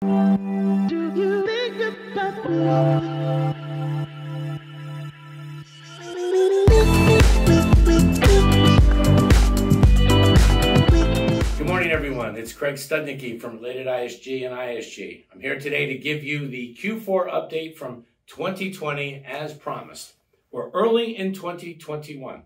Do you think about me? Good morning, everyone. It's Craig Studnicky from RelatedISG and ISG. I'm here today to give you the Q4 update from 2020 as promised. We're early in 2021.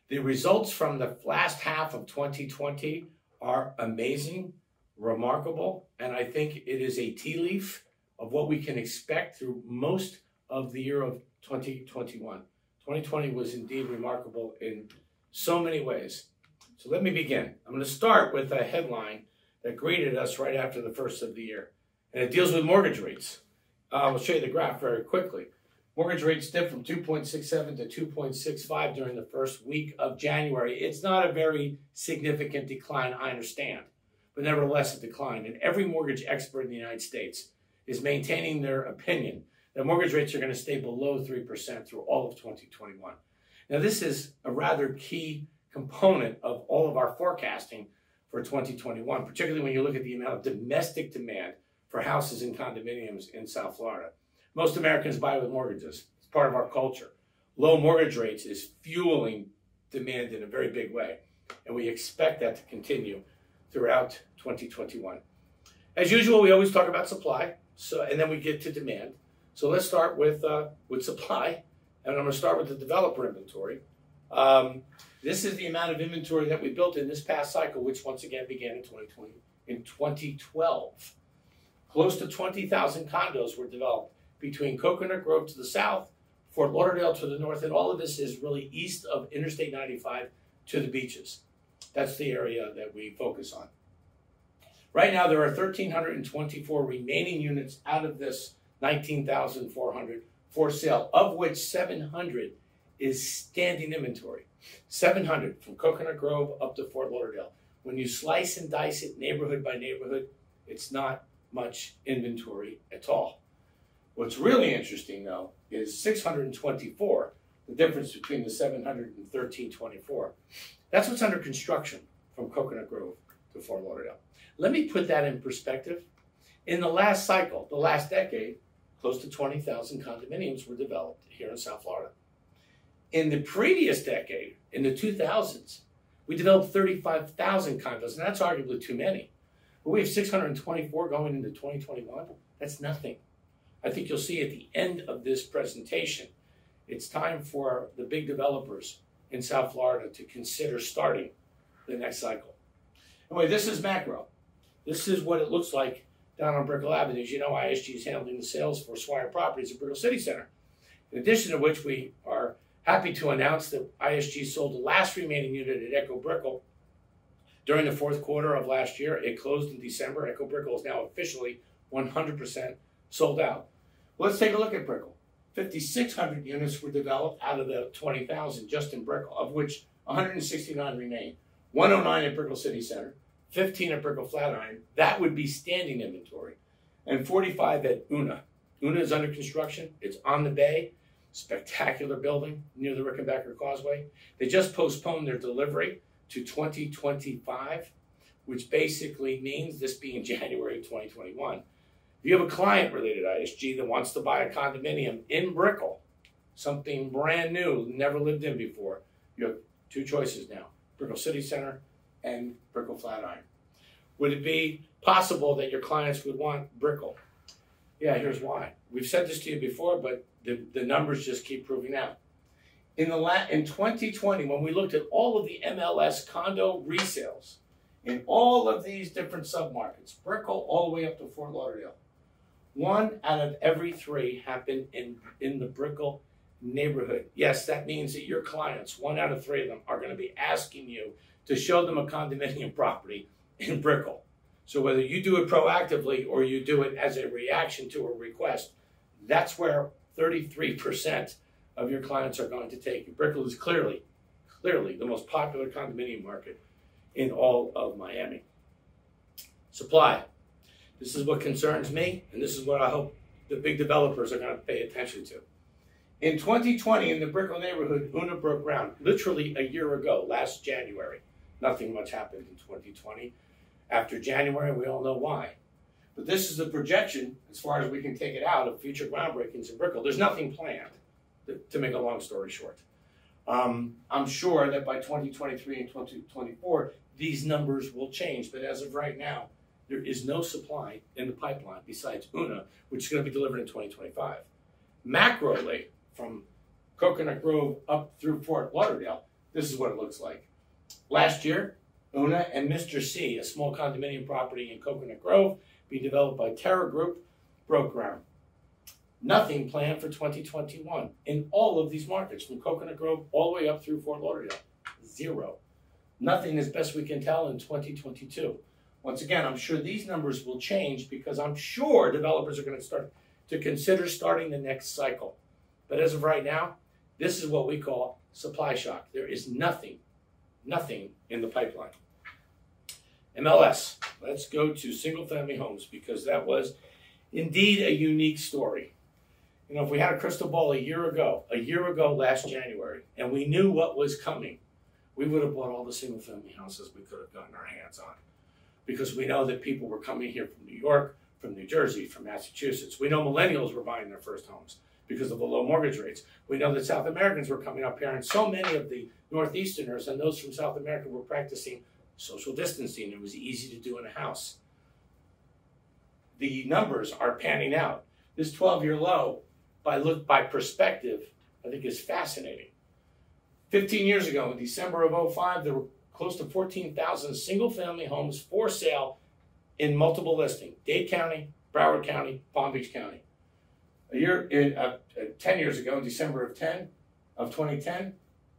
The results from the last half of 2020 are amazing, remarkable, and I think it is a tea leaf of what we can expect through most of the year of 2021. 2020 was indeed remarkable in so many ways. So let me begin. I'm going to start with a headline that greeted us right after the first of the year, and it deals with mortgage rates. I'll show you the graph very quickly. Mortgage rates dipped from 2.67 to 2.65 during the first week of January. It's not a very significant decline, I understand, but nevertheless a decline. And every mortgage expert in the United States is maintaining their opinion that mortgage rates are going to stay below 3% through all of 2021. Now, this is a rather key component of all of our forecasting for 2021, particularly when you look at the amount of domestic demand for houses and condominiums in South Florida. Most Americans buy with mortgages. It's part of our culture. Low mortgage rates is fueling demand in a very big way, and we expect that to continue throughout 2021. As usual, we always talk about supply, and then we get to demand. So let's start with supply, and I'm going to start with the developer inventory. This is the amount of inventory that we built in this past cycle, which once again began in 2020. In 2012, close to 20,000 condos were developed between Coconut Grove to the south, Fort Lauderdale to the north, and all of this is really east of Interstate 95 to the beaches. That's the area that we focus on. Right now, there are 1,324 remaining units out of this 19,400 for sale, of which 700 is standing inventory. 700 from Coconut Grove up to Fort Lauderdale. When you slice and dice it neighborhood by neighborhood, it's not much inventory at all. What's really interesting, though, is 624, the difference between the 700 and 1,324. That's what's under construction from Coconut Grove to Fort Lauderdale. Let me put that in perspective. In the last cycle, the last decade, close to 20,000 condominiums were developed here in South Florida. In the previous decade, in the 2000s, we developed 35,000 condos, and that's arguably too many. But we have 624 going into 2021. That's nothing. I think you'll see at the end of this presentation, it's time for the big developers in South Florida to consider starting the next cycle. Anyway, this is macro. This is what it looks like down on Brickell Avenue. As you know, ISG is handling the sales for Swire Properties at Brickell City Center. In addition to which, we are happy to announce that ISG sold the last remaining unit at Echo Brickell during the fourth quarter of last year. It closed in December. Echo Brickell is now officially 100% sold out. Well, let's take a look at Brickell. 5,600 units were developed out of the 20,000 just in Brickell, of which 169 remain. 109 at Brickell City Center, 15 at Brickell Flatiron. That would be standing inventory. And 45 at Una. Una is under construction. It's on the bay. Spectacular building near the Rickenbacker Causeway. They just postponed their delivery to 2025, which basically means this being January of 2021. If you have a client related ISG that wants to buy a condominium in Brickell, something brand new, never lived in before, you have two choices now, Brickell City Center and Brickell Flatiron. Would it be possible that your clients would want Brickell? Yeah, here's why. We've said this to you before, but the numbers just keep proving out. In 2020, when we looked at all of the MLS condo resales in all of these different submarkets, Brickell all the way up to Fort Lauderdale, 1 out of every 3 happened in the Brickell neighborhood. Yes, that means that your clients, 1 out of 3 of them, are going to be asking you to show them a condominium property in Brickell. So whether you do it proactively or you do it as a reaction to a request, that's where 33% of your clients are going to take you. Brickell is clearly the most popular condominium market in all of Miami. Supply. This is what concerns me, and this is what I hope the big developers are going to pay attention to. In 2020, in the Brickell neighborhood, Una broke ground literally a year ago, last January. Nothing much happened in 2020. After January, we all know why. But this is the projection, as far as we can take it out, of future groundbreakings in Brickell. There's nothing planned, to make a long story short. I'm sure that by 2023 and 2024, these numbers will change. But as of right now, there is no supply in the pipeline besides Una, which is going to be delivered in 2025. Macroly, from Coconut Grove up through Fort Lauderdale, this is what it looks like. Last year, Una and Mr. C, a small condominium property in Coconut Grove, being developed by Terra Group, broke ground. Nothing planned for 2021 in all of these markets, from Coconut Grove all the way up through Fort Lauderdale. Zero. Nothing, as best we can tell, in 2022. Once again, I'm sure these numbers will change because I'm sure developers are going to start to consider starting the next cycle. But as of right now, this is what we call supply shock. There is nothing in the pipeline. MLS, let's go to single-family homes, because that was indeed a unique story. You know, if we had a crystal ball a year ago last January, and we knew what was coming, we would have bought all the single-family houses we could have gotten our hands on. Because we know that people were coming here from New York, from New Jersey, from Massachusetts. We know millennials were buying their first homes because of the low mortgage rates. We know that South Americans were coming up here, and so many of the Northeasterners and those from South America were practicing social distancing. It was easy to do in a house. The numbers are panning out. This 12-year low, by perspective, I think is fascinating. 15 years ago, in December of 2005, there were close to 14,000 single-family homes for sale in multiple listings: Dade County, Broward County, Palm Beach County. 10 years ago, in December of 2010,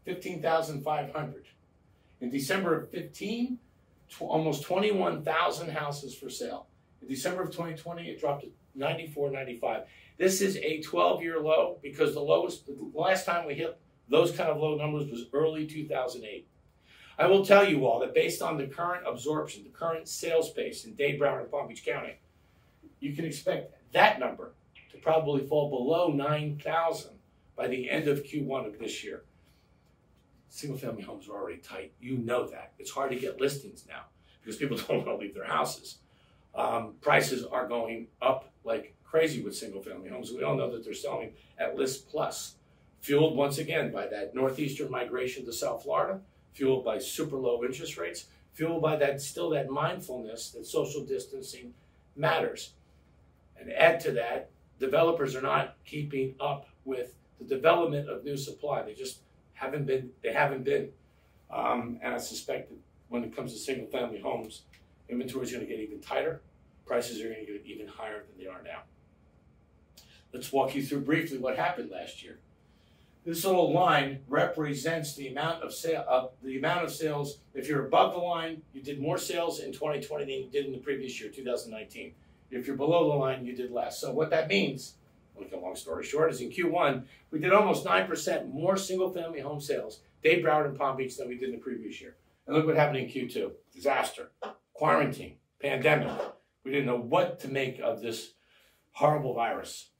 15,500. In December of 15, almost 21,000 houses for sale. In December of 2020, it dropped to 94, 95. This is a 12-year low, because the last time we hit those kind of low numbers was early 2008. I will tell you all that based on the current absorption, the current sales pace in Dade, Broward, and Palm Beach County, you can expect that number to probably fall below 9,000 by the end of Q1 of this year. Single-family homes are already tight. You know that. It's hard to get listings now because people don't want to leave their houses. Prices are going up like crazy with single-family homes. We all know that they're selling at list plus, fueled once again by that northeastern migration to South Florida, fueled by super low interest rates, fueled by that mindfulness that social distancing matters. And add to that, developers are not keeping up with the development of new supply. They just haven't been. And I suspect that when it comes to single family homes, inventory is going to get even tighter. Prices are going to get even higher than they are now. Let's walk you through briefly what happened last year. This little line represents the amount of sales. If you're above the line, you did more sales in 2020 than you did in the previous year, 2019. If you're below the line, you did less. So what that means, like a long story short, is in Q1, we did almost 9% more single-family home sales, Dade, Broward, and Palm Beach, than we did in the previous year. And look what happened in Q2. Disaster, quarantine, pandemic. We didn't know what to make of this horrible virus.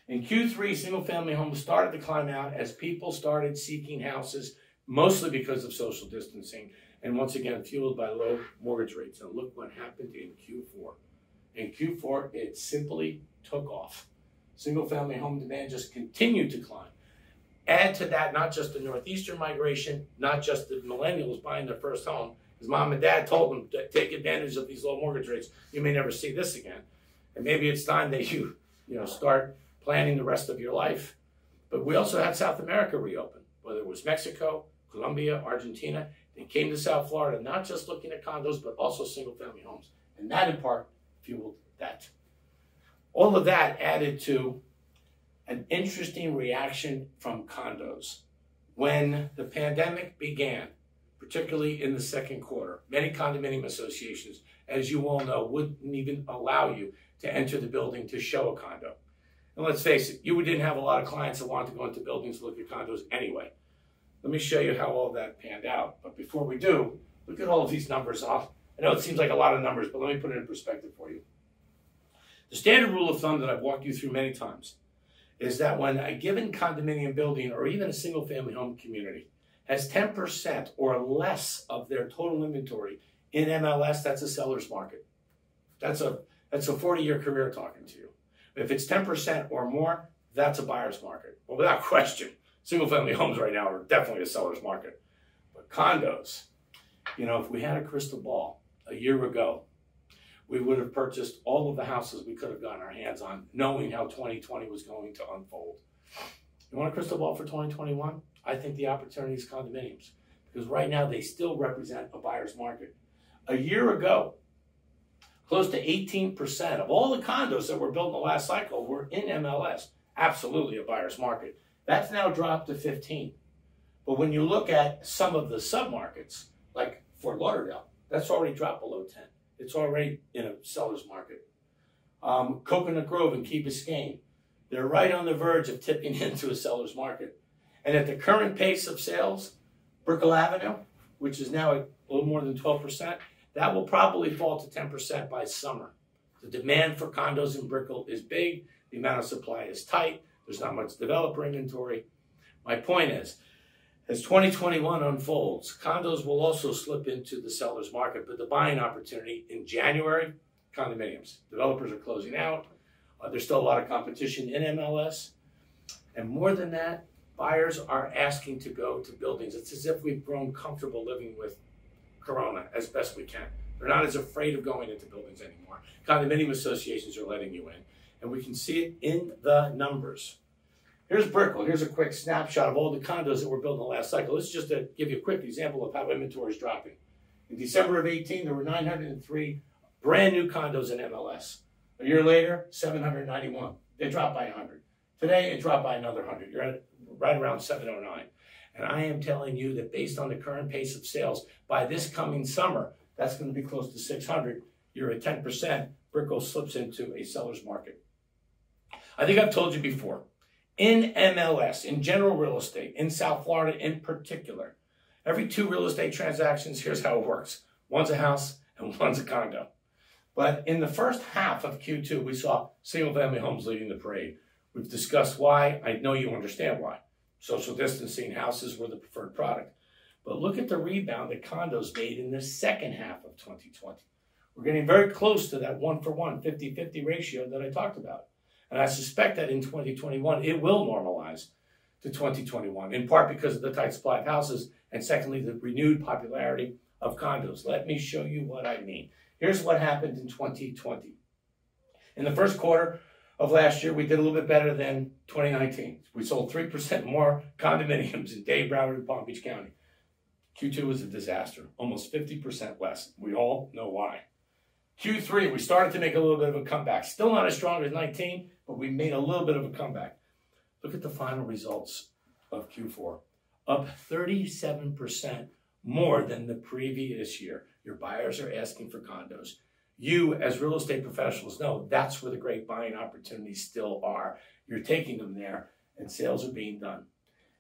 In Q3, single-family homes started to climb out as people started seeking houses, mostly because of social distancing, and once again, fueled by low mortgage rates. And look what happened in Q4. In Q4, it simply took off. Single-family home demand just continued to climb. Add to that not just the northeastern migration, not just the millennials buying their first home, because mom and dad told them to take advantage of these low mortgage rates. You may never see this again. And maybe it's time that you start planning the rest of your life. But we also had South America reopen, whether it was Mexico, Colombia, Argentina. They came to South Florida, not just looking at condos, but also single-family homes. And that, in part, fueled that. All of that added to an interesting reaction from condos. When the pandemic began, particularly in the second quarter, many condominium associations, as you all know, wouldn't even allow you to enter the building to show a condo. And let's face it, you didn't have a lot of clients that wanted to go into buildings to look at condos anyway. Let me show you how all that panned out. But before we do, look at all of these numbers. I know it seems like a lot of numbers, but let me put it in perspective for you. The standard rule of thumb that I've walked you through many times is that when a given condominium building or even a single-family home community has 10% or less of their total inventory in MLS, that's a seller's market. That's a That's a 40-year career talking to you. If it's 10% or more, that's a buyer's market. Well, without question, single-family homes right now are definitely a seller's market. But condos, if we had a crystal ball a year ago, we would have purchased all of the houses we could have gotten our hands on, knowing how 2020 was going to unfold. You want a crystal ball for 2021? I think the opportunity is condominiums, because right now they still represent a buyer's market. A year ago, close to 18% of all the condos that were built in the last cycle were in MLS, absolutely a buyer's market. That's now dropped to 15. But when you look at some of the submarkets, like Fort Lauderdale, that's already dropped below 10. It's already in a seller's market. Coconut Grove and Key Biscayne, they're right on the verge of tipping into a seller's market. And at the current pace of sales, Brickell Avenue, which is now at a little more than 12%, that will probably fall to 10% by summer. The demand for condos in Brickell is big. The amount of supply is tight. There's not much developer inventory. My point is, as 2021 unfolds, condos will also slip into the seller's market, but the buying opportunity in January, condominiums. Developers are closing out. There's still a lot of competition in MLS. And more than that, buyers are asking to go to buildings. It's as if we've grown comfortable living with Corona as best we can. They're not as afraid of going into buildings anymore. Condominium associations are letting you in, and we can see it in the numbers. Here's Brickell. Here's a quick snapshot of all the condos that were built in the last cycle. This is just to give you a quick example of how inventory is dropping. In December of 18, there were 903 brand new condos in MLS. A year later, 791. They dropped by 100. Today, it dropped by another 100. You're at right around 709. And I am telling you that based on the current pace of sales, by this coming summer, that's going to be close to 600. You're at 10%. Brickell slips into a seller's market. I think I've told you before, in MLS, in general real estate, in South Florida in particular, every 2 real estate transactions, here's how it works. One's a house and one's a condo. But in the first half of Q2, we saw single-family homes leading the parade. We've discussed why. I know you understand why. Social distancing, houses were the preferred product. But look at the rebound that condos made in the second half of 2020. We're getting very close to that 1-for-1, 50-50 ratio that I talked about. And I suspect that in 2021, it will normalize to 2021, in part because of the tight supply of houses, and secondly, the renewed popularity of condos. Let me show you what I mean. Here's what happened in 2020. In the first quarter of last year, we did a little bit better than 2019. We sold 3% more condominiums in Dade, Broward, and Palm Beach County. Q2 was a disaster, almost 50% less. We all know why. Q3, we started to make a little bit of a comeback. Still not as strong as 19, but we made a little bit of a comeback. Look at the final results of Q4. Up 37% more than the previous year. Your buyers are asking for condos. You, as real estate professionals, know that's where the great buying opportunities still are. You're taking them there, and sales are being done.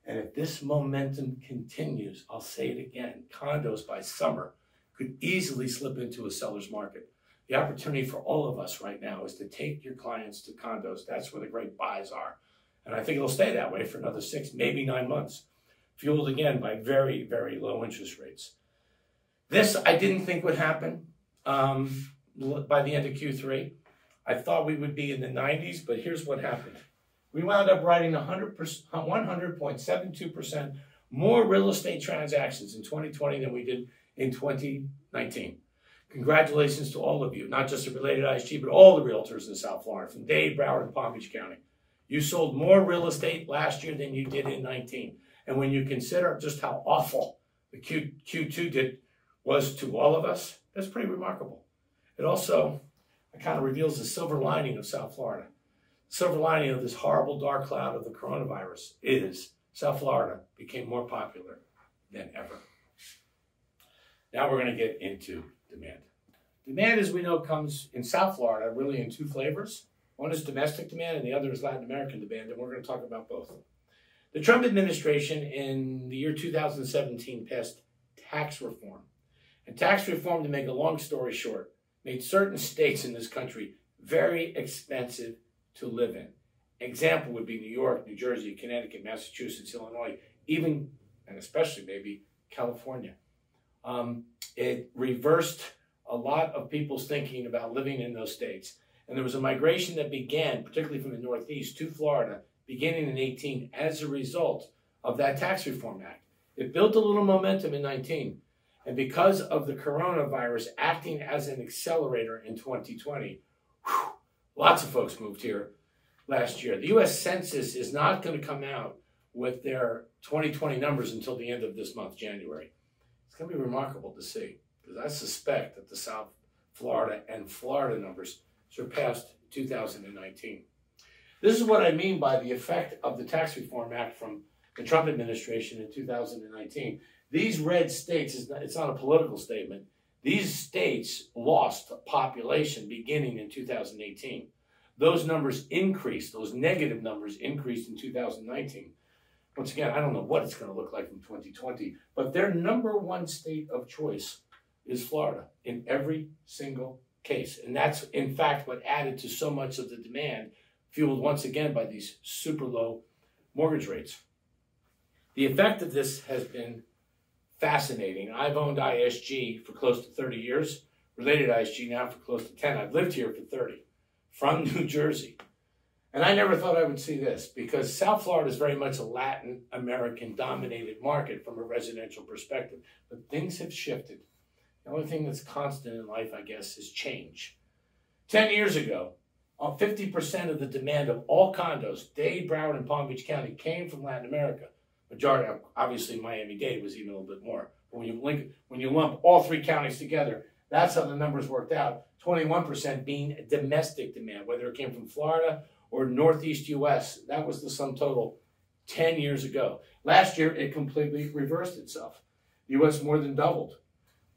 And if this momentum continues, I'll say it again, condos by summer could easily slip into a seller's market. The opportunity for all of us right now is to take your clients to condos. That's where the great buys are. And I think it'll stay that way for another 6, maybe 9 months, fueled again by very, very low interest rates. This I didn't think would happen by the end of Q3. I thought we would be in the 90s, but here's what happened. We wound up writing 100.72% more real estate transactions in 2020 than we did in 2019. Congratulations to all of you, not just at RelatedISG, but all the realtors in South Florida, from Dade, Broward, and Palm Beach County. You sold more real estate last year than you did in 19. And when you consider just how awful the Q2 was to all of us, that's pretty remarkable. It also kind of reveals the silver lining of South Florida. The silver lining of this horrible dark cloud of the coronavirus is South Florida became more popular than ever. Now we're going to get into demand. Demand, as we know, comes in South Florida really in 2 flavors. One is domestic demand and the other is Latin American demand, and we're going to talk about both. The Trump administration in the year 2017 passed tax reform. And tax reform, to make a long story short, made certain states in this country very expensive to live in. Example would be New York, New Jersey, Connecticut, Massachusetts, Illinois, even, and especially maybe, California. It reversed a lot of people's thinking about living in those states. And there was a migration that began, particularly from the Northeast to Florida, beginning in 18 as a result of that tax reform act. It built a little momentum in 19. And because of the coronavirus acting as an accelerator in 2020, lots of folks moved here last year. The U.S. Census is not going to come out with their 2020 numbers until the end of this month, January. It's going to be remarkable to see, because I suspect that the South Florida and Florida numbers surpassed 2019. This is what I mean by the effect of the Tax Reform Act from the Trump administration in 2019. These red states, it's not a political statement, these states lost population beginning in 2018. Those numbers increased, those negative numbers increased in 2019. Once again, I don't know what it's going to look like in 2020, but their number one state of choice is Florida in every single case. And that's, in fact, what added to so much of the demand, fueled once again by these super low mortgage rates. The effect of this has been fascinating. I've owned ISG for close to 30 years, RelatedISG now for close to 10. I've lived here for 30, from New Jersey. And I never thought I would see this, because South Florida is very much a Latin American dominated market from a residential perspective. But things have shifted. The only thing that's constant in life, I guess, is change. 10 years ago, 50% of the demand of all condos, Dade, Broward, and Palm Beach County, came from Latin America. Majority, obviously Miami-Dade was even a little bit more. But when you lump all three counties together, that's how the numbers worked out. 21% being domestic demand, whether it came from Florida or Northeast U.S. That was the sum total 10 years ago. Last year, it completely reversed itself. The U.S. more than doubled.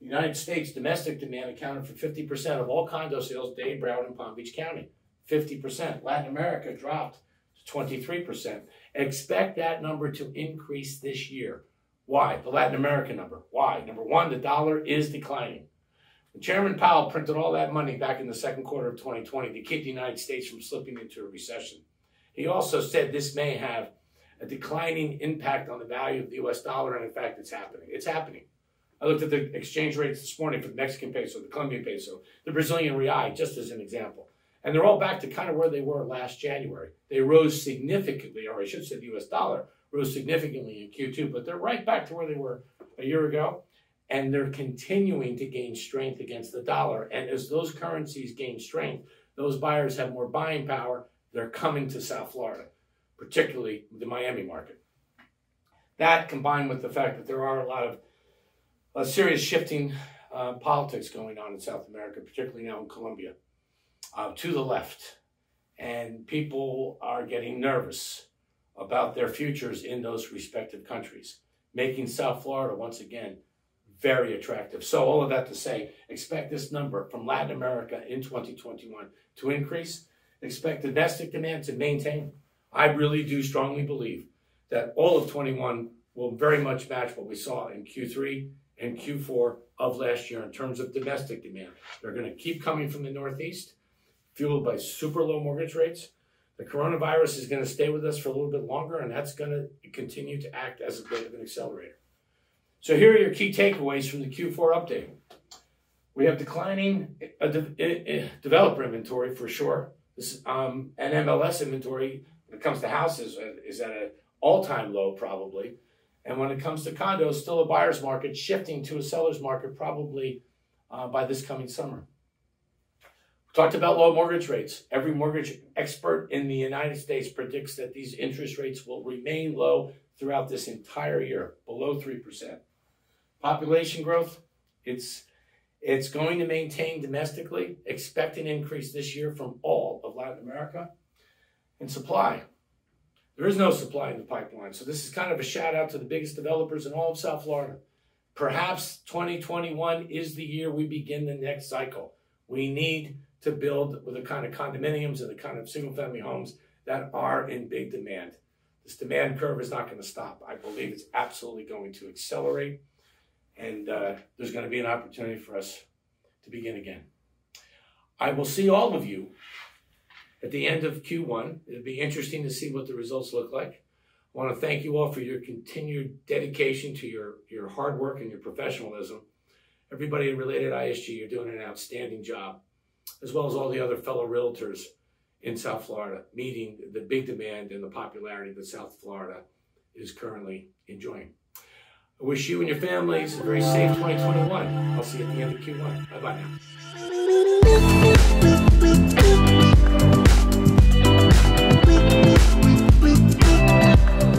The United States domestic demand accounted for 50% of all condo sales, Dade, Broward, and Palm Beach County. 50%. Latin America dropped to 23%. Expect that number to increase this year. Why? The Latin American number. Why? Number one, the dollar is declining. Chairman Powell printed all that money back in the second quarter of 2020 to keep the United States from slipping into a recession. He also said this may have a declining impact on the value of the U.S. dollar, and in fact, it's happening. It's happening. I looked at the exchange rates this morning for the Mexican peso, the Colombian peso, the Brazilian real, just as an example. And they're all back to kind of where they were last January. They rose significantly, or I should say the U.S. dollar rose significantly in Q2, but they're right back to where they were a year ago. And they're continuing to gain strength against the dollar. And as those currencies gain strength, those buyers have more buying power. They're coming to South Florida, particularly the Miami market. That, combined with the fact that there are a lot of serious shifting politics going on in South America, particularly now in Colombia, to the left. And people are getting nervous about their futures in those respective countries, making South Florida, once again, very attractive. So all of that to say, expect this number from Latin America in 2021 to increase. Expect domestic demand to maintain. I really do strongly believe that all of 21 will very much match what we saw in Q3 and Q4 of last year in terms of domestic demand. They're going to keep coming from the Northeast, fueled by super low mortgage rates. The coronavirus is going to stay with us for a little bit longer, and that's going to continue to act as a bit of an accelerator. So here are your key takeaways from the Q4 update. We have declining developer inventory for sure. This and MLS inventory, when it comes to houses, is at an all-time low probably. And when it comes to condos, still a buyer's market, shifting to a seller's market probably by this coming summer. We talked about low mortgage rates. Every mortgage expert in the United States predicts that these interest rates will remain low throughout this entire year, below 3%. Population growth, it's going to maintain domestically. Expect an increase this year from all of Latin America. And supply. There is no supply in the pipeline. So this is kind of a shout out to the biggest developers in all of South Florida. Perhaps 2021 is the year we begin the next cycle. We need to build with the kind of condominiums and the kind of single family homes that are in big demand. This demand curve is not going to stop. I believe it's absolutely going to accelerate. And there's going to be an opportunity for us to begin again. I will see all of you at the end of Q1. It'll be interesting to see what the results look like. I want to thank you all for your continued dedication to your hard work and your professionalism. Everybody at RelatedISG, you're doing an outstanding job, as well as all the other fellow realtors in South Florida, meeting the big demand and the popularity that South Florida is currently enjoying. I wish you and your families a very safe 2021. I'll see you at the end of Q1. Bye-bye now.